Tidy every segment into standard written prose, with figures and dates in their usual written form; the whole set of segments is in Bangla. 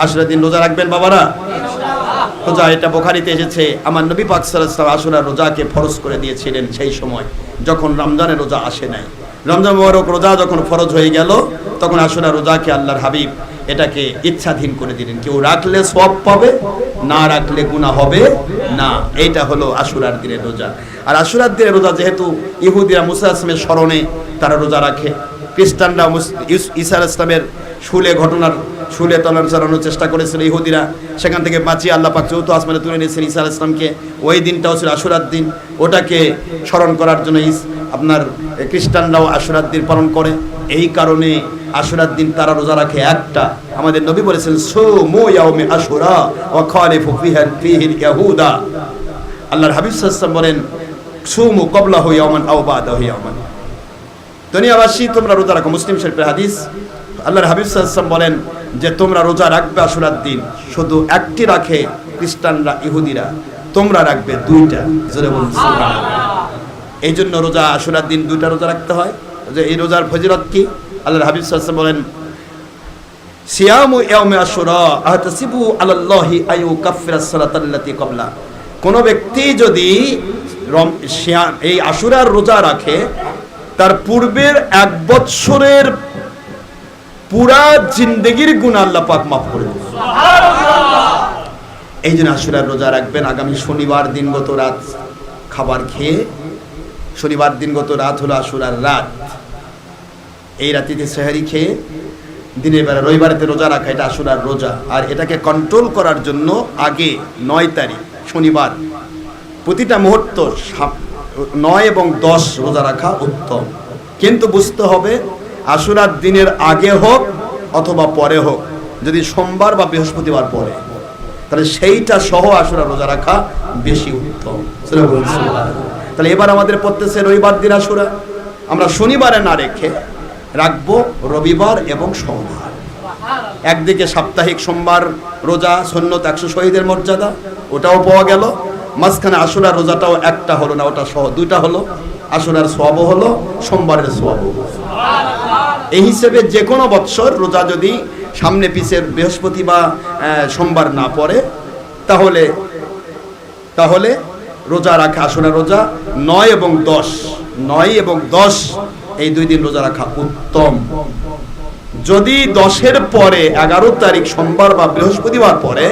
আশুরার দিন রোজা রাখবেন বাবারা? রোজা, এটা বুখারীতে এসেছে, আমার নবী পাক সাল্লাল্লাহু আলাইহি ওয়াসাল্লাম আশুরার রোজাকে ফরজ করে দিয়েছিলেন সেই সময় যখন রমজানের রোজা আসে নাই। রমজান মোবারক রোজা যখন ফরজ হয়ে গেল তখন আশুরার রোজাকে আল্লাহর হাবিব এটাকে ইচ্ছাধীন করে দিলেন। কেউ রাখলে সওয়াব পাবে, না রাখলে গুনাহ হবে না। এইটা হলো আশুরার দিনের রোজা। আর আশুরার দিনের রোজা যেহেতু ইহুদিরা মুসা ইসলামের স্মরণে তারা রোজা রাখে, খ্রিস্টানরা ঈসা ইসলামের শুলে তলার চালানোর চেষ্টা করেছিল ইহুদিরা, সেখান থেকে বাঁচিয়ে আল্লাহ পাক চৌথ আসমানে তুলে নিয়েছেন ঈসা আলাইহিস সালামকে। ওই দিনটাও ছিল আশুরার দিন, ওটাকে স্মরণ করার জন্য আপনার খ্রিস্টানরাও আশুরার দিন পালন করে। এই কারণে আশুরার দিন তারা রোজা রাখে একটা। আমাদের নবী বলেছেন সুমু ইয়াউমি আশুরা ওয়া খালিফু ফিহিল ইয়াহুদা। আল্লাহর হাবিব সাল্লাল্লাহু আলাইহি ওয়াসাল্লাম বলেন সুমু ক্বাবলাহু ইয়াওমান আও বাদাহু ইয়াওমান। দুনিয়াবাসী তোমরা রোজা রাখো, মুসলিম শরীফের হাদিস। আল্লাহর হাবিব সাল্লাল্লাহু আলাইহি ওয়াসাল্লাম বলেন যে তোমরা রোজা রাখবে আশুরার দিন, শুধু একটি রাখে খ্রিস্টানরা ইহুদিরা, তোমরা রাখবে দুইটা। জোরে বলুন সুবহানাল্লাহ। এই জন্য রোজা আশুরার দিন দুইটা রোজা রাখতে হয়। যে এই রোজার ফজিলত কি? আল্লাহর হাবিব সাল্লাল্লাহু আলাইহি ওয়াসাল্লাম বলেন সিয়ামু ইয়াউমি আশুরা আহতাসিবু আলাল্লাহি আইয়ু কাফফিরাস সালাতাল্লাতী ক্বাবলা। কোন ব্যক্তি যদি এই আশুরার রোজা রাখে, তার পূর্বের 1 বৎসরের পুরা জিন্দেগির গুনাহ আল্লাহ পাক মাফ করে দেন। সুবহানাল্লাহ। এই জন্য আশুরার রোজা রাখবেন। আগামী শনিবার দিনগত রাত খাবার খেয়ে, শনিবার দিনগত রাত হলো আশুরার রাত, এই রাতিতে সেহরি খেয়ে দিনের বেলা রবিবারেতে রোজা রাখা, এটা আশুরার রোজা। আর এটাকে কন্ট্রোল করার জন্য আগে 9 তারিখ শনিবার প্রতিটা মুহূর্ত 9 এবং 10 রোজা রাখা উত্তম। কিন্তু বুঝতে হবে আশুরার দিনের আগে হোক অথবা পরে হোক, যদি সোমবার বা বৃহস্পতিবার পরে, তাহলে সেইটা সহ আশুরা রোজা রাখা বেশি উত্তম। তাহলে এবার আমাদের পড়তেছে রবিবার দিন আশুরা, আমরা শনিবারে না রেখে রাখবো রবিবার এবং সোমবার। একদিকে সাপ্তাহিক সোমবার রোজা সুন্নত 100 শহীদের মর্যাদা, ওটাও পাওয়া গেল। মাঝখানে আশুরার রোজাটাও একটা হলো না, ওটা সহ দুইটা হলো। আশুরার সওয়াবও হলো, সোমবারের সওয়াবও হলো। এই হিসেবে যে কোনো বৎসর রোজা যদি সামনে পিছের বৃহস্পতি বা সোমবার না পড়ে, তাহলে রোজা রাখা আশুরা রোজা 9 এবং 10 এই 2 দিন রোজা রাখা উত্তম। যদি 10-এর পরে 11 তারিখ সোমবার বা বৃহস্পতিবার পরে,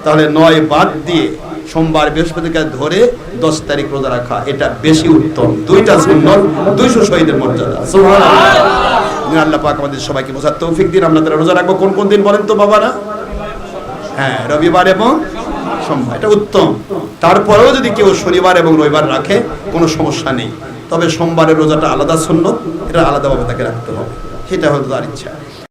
তাহলে 9 বাদ দিয়ে সোমবার বৃহস্পতিবার ধরে 10 তারিখ রোজা রাখা, এটা বেশি উত্তম। দুইটা সুন্নত, 200 শহীদের মর্যাদা। সুবহানাল্লাহ। আল্লাহ পাক আমাদের সবাইকে বোঝার তৌফিক দিন। আমরা তারা রোজা রাখবো কোন দিন বলেন তো বাবারা? হ্যাঁ, রবিবার এবং সোমবার, এটা উত্তম। তারপরেও যদি কেউ শনিবার এবং রবিবার রাখে কোনো সমস্যা নেই, তবে সোমবারের রোজাটা আলাদা সুন্নত, এটা আলাদাভাবে তাকে রাখতে হবে, সেটা হয়তো তার ইচ্ছা।